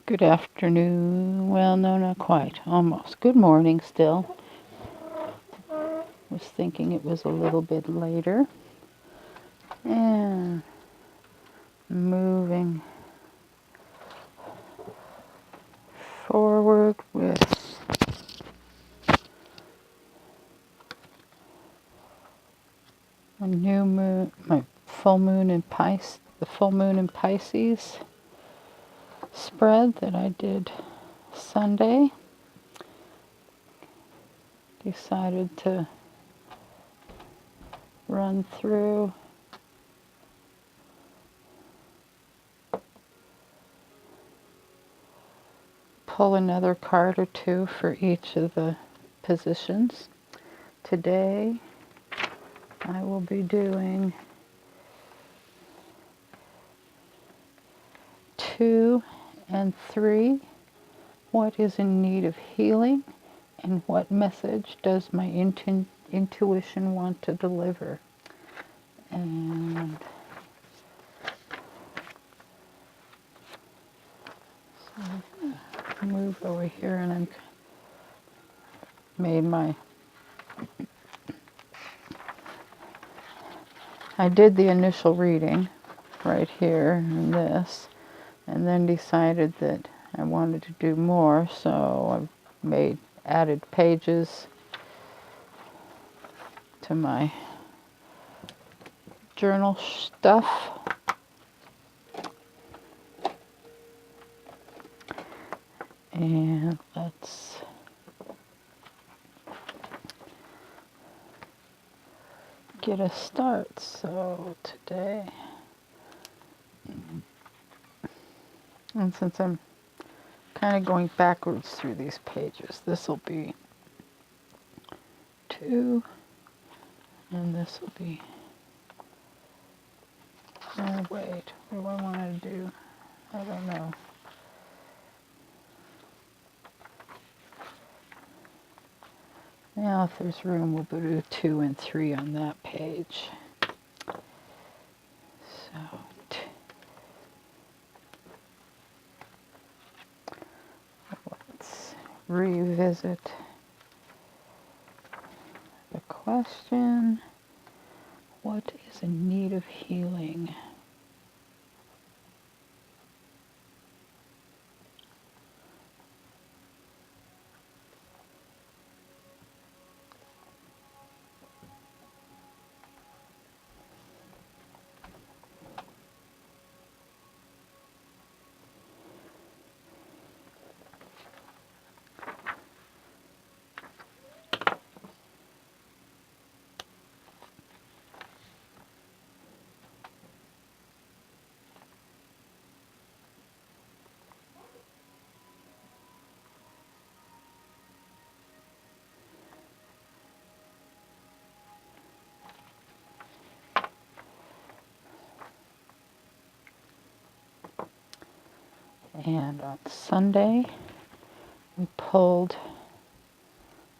Good afternoon. Well, no, not quite. Almost. Good morning still. Was thinking it was a little bit later. And moving forward with a new moon, my full moon in Pisces, the full moon in Pisces spread that I did Sunday. Decided to run through pull another card or two for each of the positions. Today I will be doing 2 and 3. What is in need of healing, and what message does my intuition want to deliver? And so I move over here, and I did the initial reading right here in this, and then decided that I wanted to do more, so I've added pages to my journal stuff. And let's get a start. So today, and since I'm kind of going backwards through these pages, this will be 2, and this will be, oh wait, what do I want to do? I don't know. Now if there's room, we'll do 2 and 3 on that page. So, let's revisit the question, what is in need of healing? And on Sunday, I pulled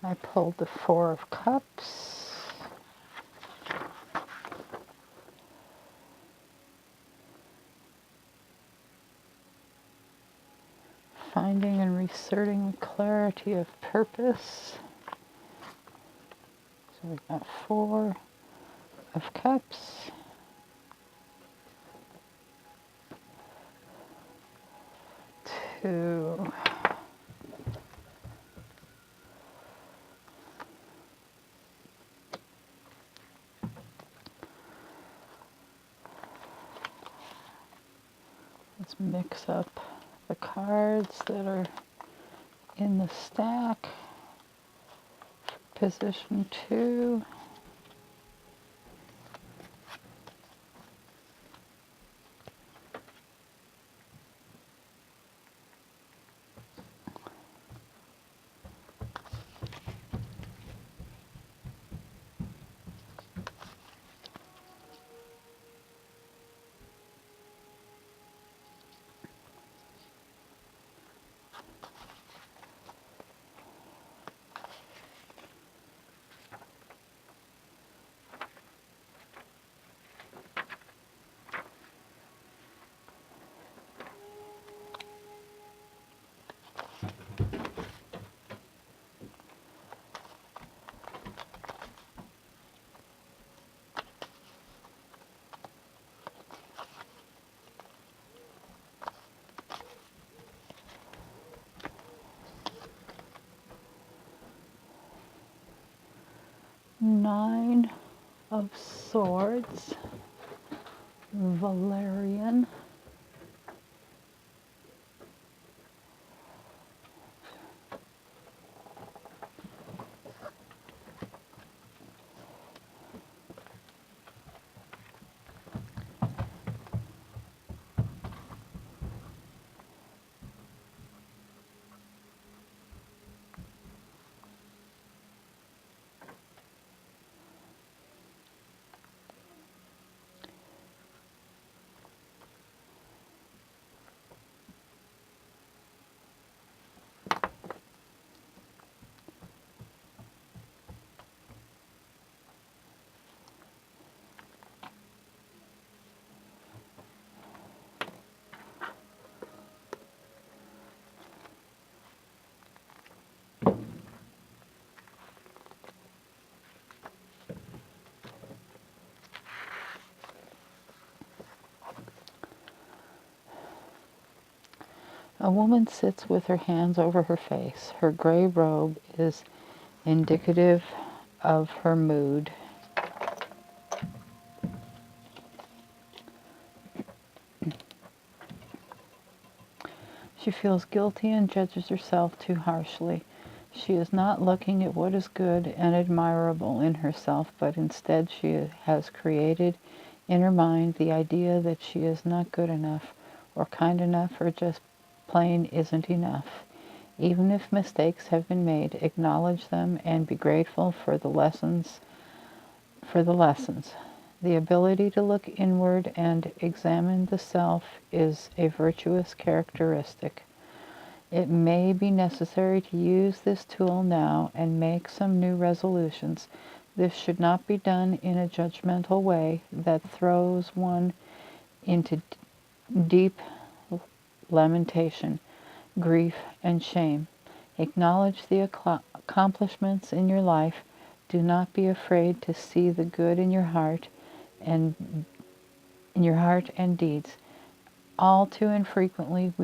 the 4 of Cups, finding and reasserting the clarity of purpose. So we've got 4 of Cups, 2, let's mix up the cards that are in the stack. Position 2. Nine of Swords, Valerian. A woman sits with her hands over her face. Her gray robe is indicative of her mood. She feels guilty and judges herself too harshly. She is not looking at what is good and admirable in herself, but instead she has created in her mind the idea that she is not good enough or kind enough or just plain isn't enough. Even if mistakes have been made, acknowledge them and be grateful for the lessons. The ability to look inward and examine the self is a virtuous characteristic. It may be necessary to use this tool now and make some new resolutions. This should not be done in a judgmental way that throws one into deep lamentation, grief, and shame. Acknowledge the accomplishments in your life. Do not be afraid to see the good in your heart and deeds. All too infrequently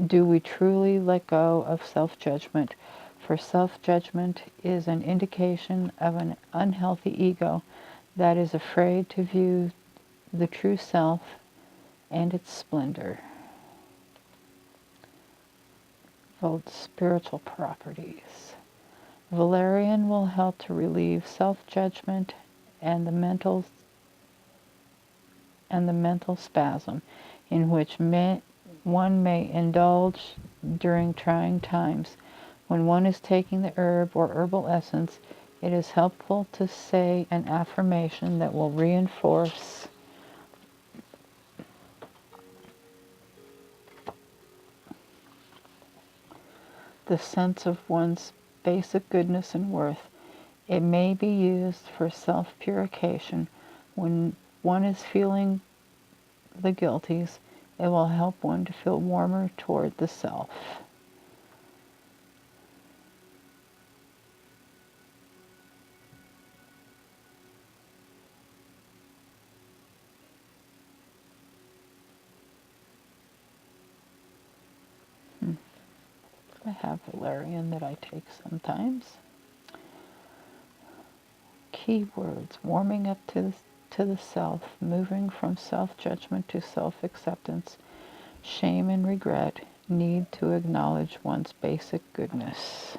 do we truly let go of self-judgment, for self-judgment is an indication of an unhealthy ego that is afraid to view the true self and its splendor. Vote spiritual properties. Valerian will help to relieve self-judgment and the mental spasm in which one may indulge during trying times. When one is taking the herb or herbal essence, it is helpful to say an affirmation that will reinforce the sense of one's basic goodness and worth. It may be used for self-purification. When one is feeling the guilties, it will help one to feel warmer toward the self. I have valerian that I take sometimes. Keywords: warming up to the self, moving from self-judgment to self-acceptance, shame and regret, need to acknowledge one's basic goodness.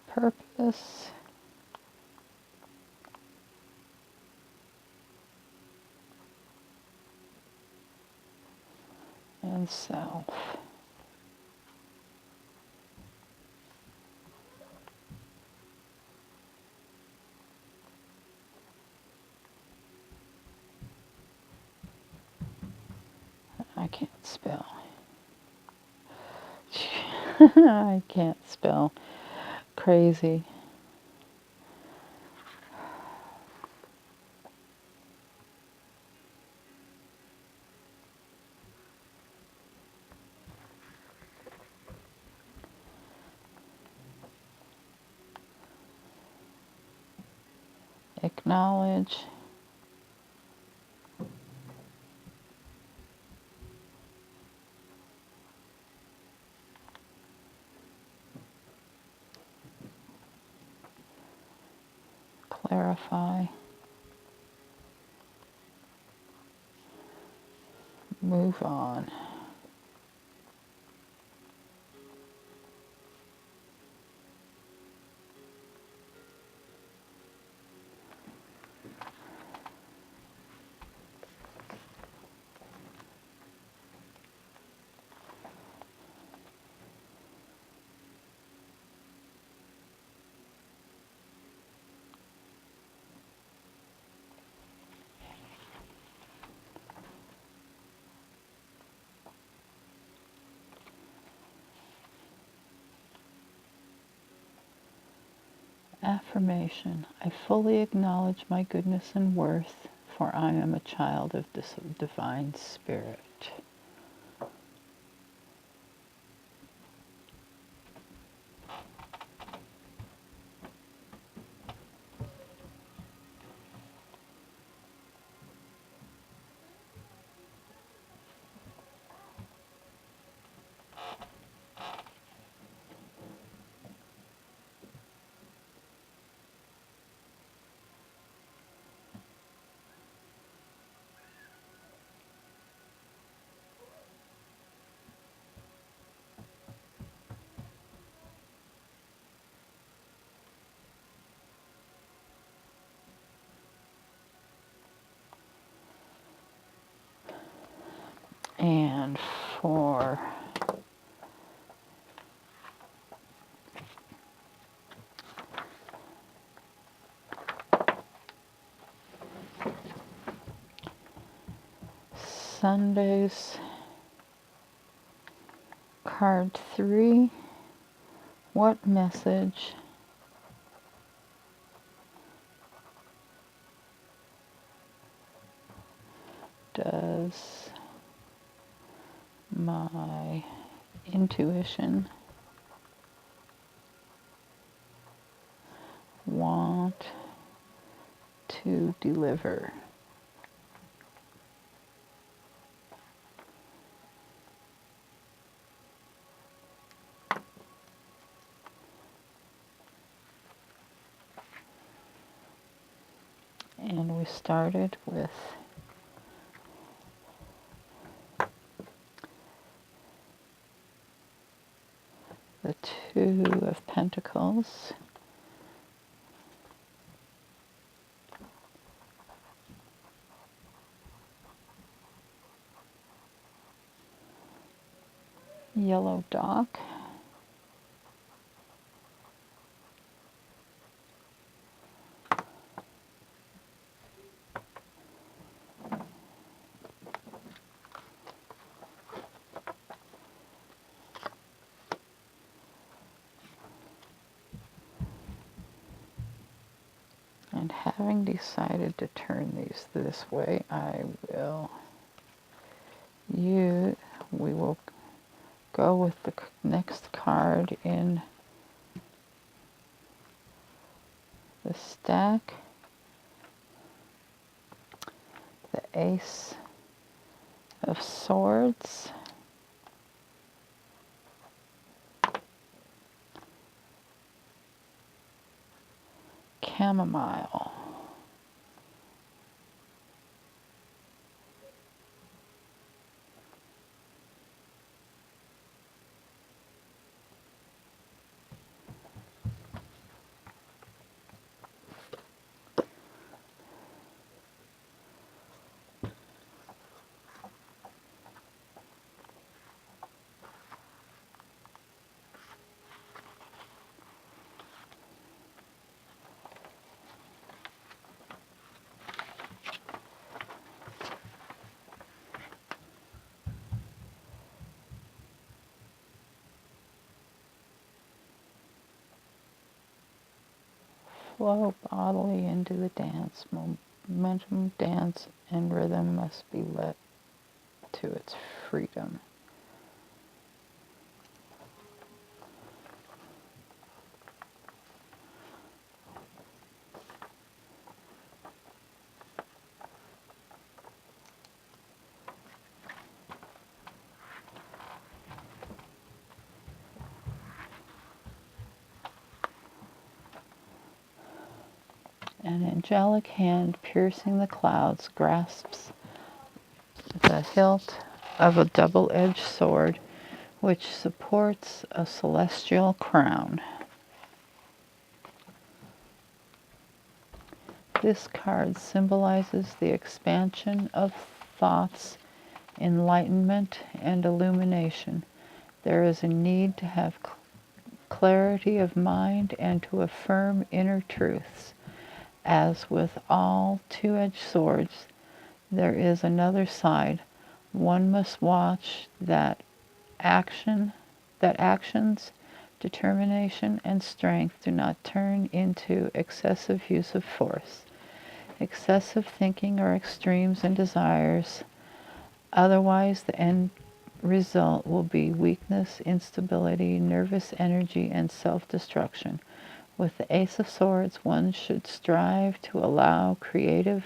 Purpose and self. I can't spell. I can't spell. Crazy. Acknowledge. Clarify. Move on. Affirmation. I fully acknowledge my goodness and worth, for I am a child of this divine spirit. And for Sunday's card 3, what message does my intuition want to deliver? And we started with the 2 of Pentacles, Yellow Dock, and having decided to turn these this way, we will go with the next card in the stack, the Ace of Swords, Chamomile, flow bodily into the dance. Momentum, dance, and rhythm must be let to its freedom. An angelic hand piercing the clouds grasps the hilt of a double-edged sword which supports a celestial crown. This card symbolizes the expansion of thoughts, enlightenment, and illumination. There is a need to have clarity of mind and to affirm inner truths. As with all two-edged swords, there is another side. One must watch that actions, determination, and strength do not turn into excessive use of force, excessive thinking, or extremes in desires. Otherwise, the end result will be weakness, instability, nervous energy, and self-destruction. With the Ace of Swords, one should strive to allow creative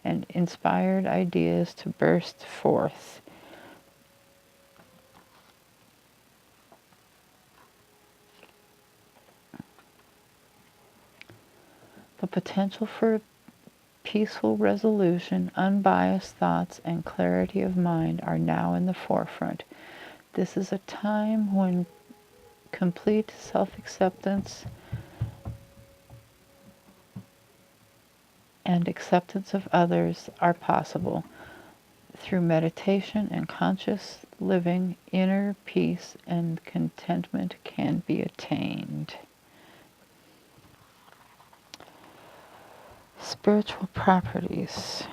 and inspired ideas to burst forth. The potential for peaceful resolution, unbiased thoughts, and clarity of mind are now in the forefront. This is a time when complete self-acceptance and acceptance of others are possible. Through meditation and conscious living, inner peace and contentment can be attained. Spiritual properties.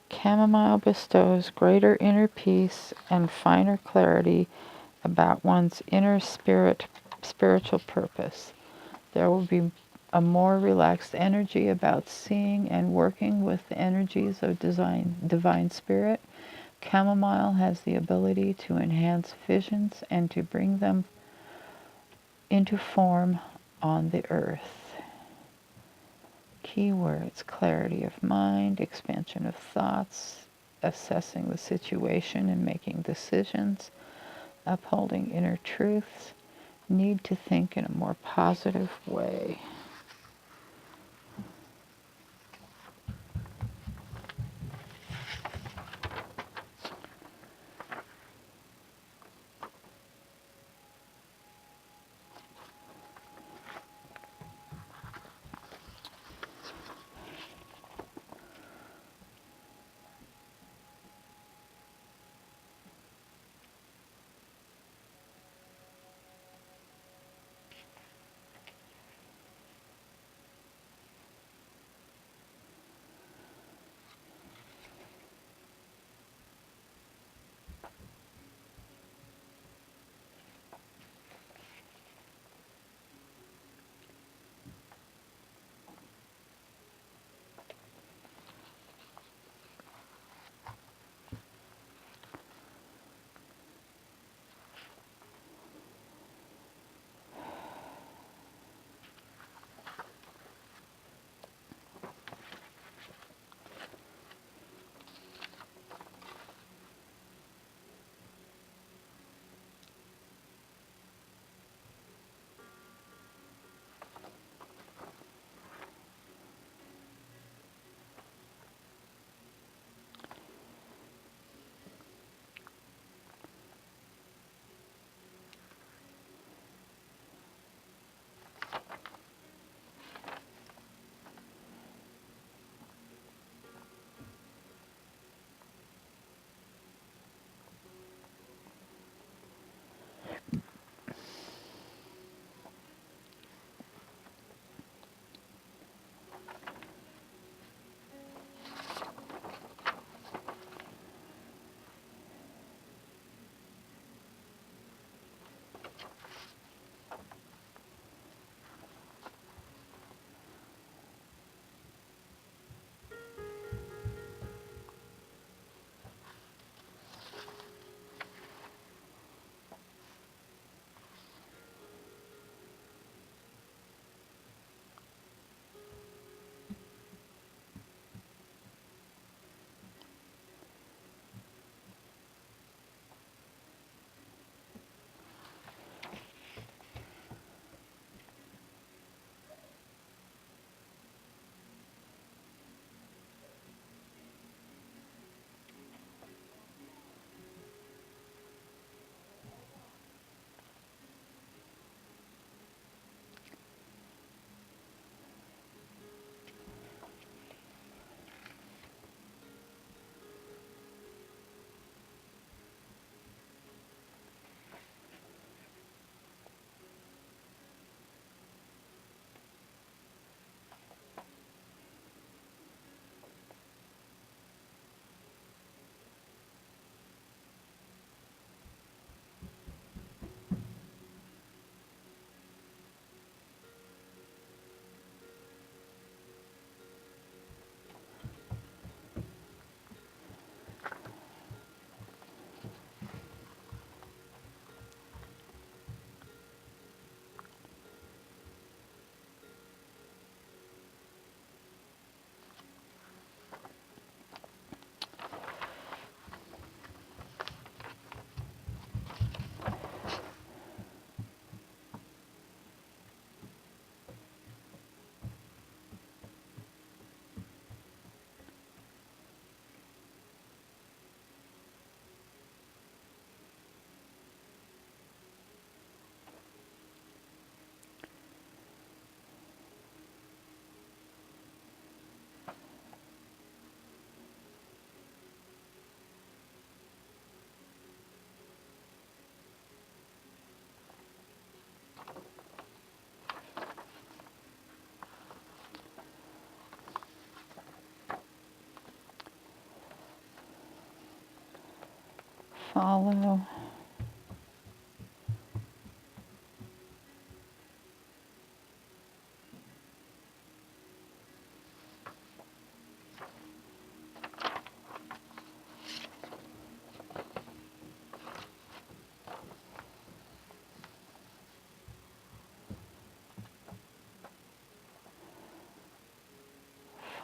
Chamomile bestows greater inner peace and finer clarity about one's inner spiritual purpose. There will be a more relaxed energy about seeing and working with the energies of divine spirit. Chamomile has the ability to enhance visions and to bring them into form on the earth. Keywords: clarity of mind, expansion of thoughts, assessing the situation and making decisions, upholding inner truths, need to think in a more positive way.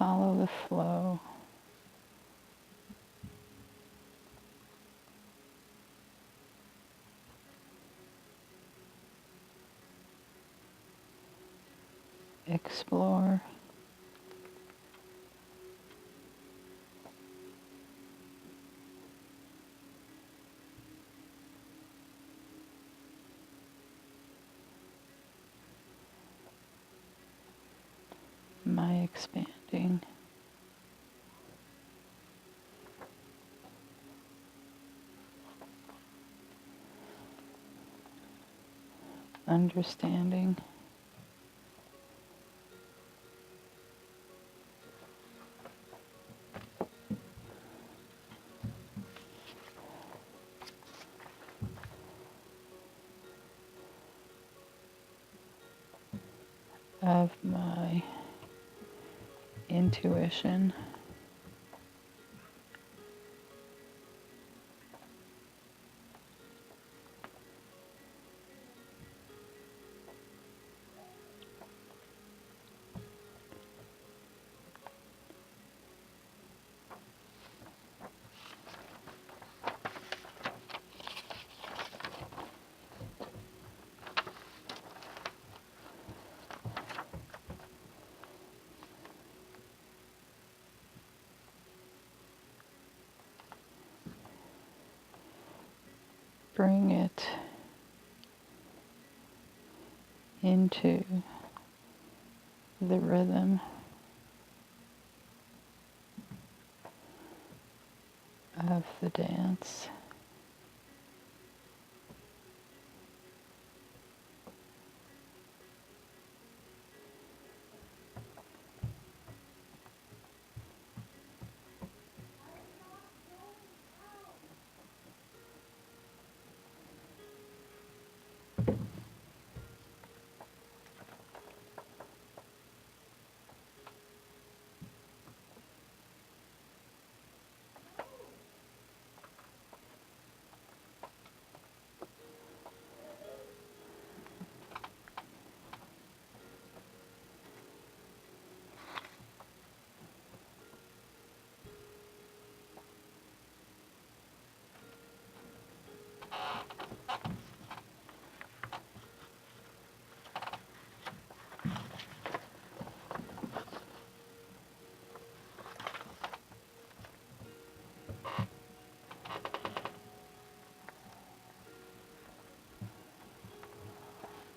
follow the flow. Explore. My expanding. Understanding. Of my intuition. Bring it into the rhythm of the dance.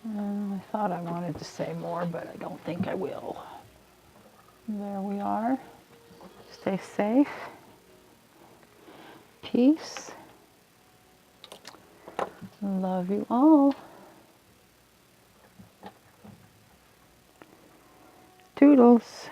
I thought I wanted to say more, but I don't think I will. There we are. Stay safe. Peace. Love you all. Toodles.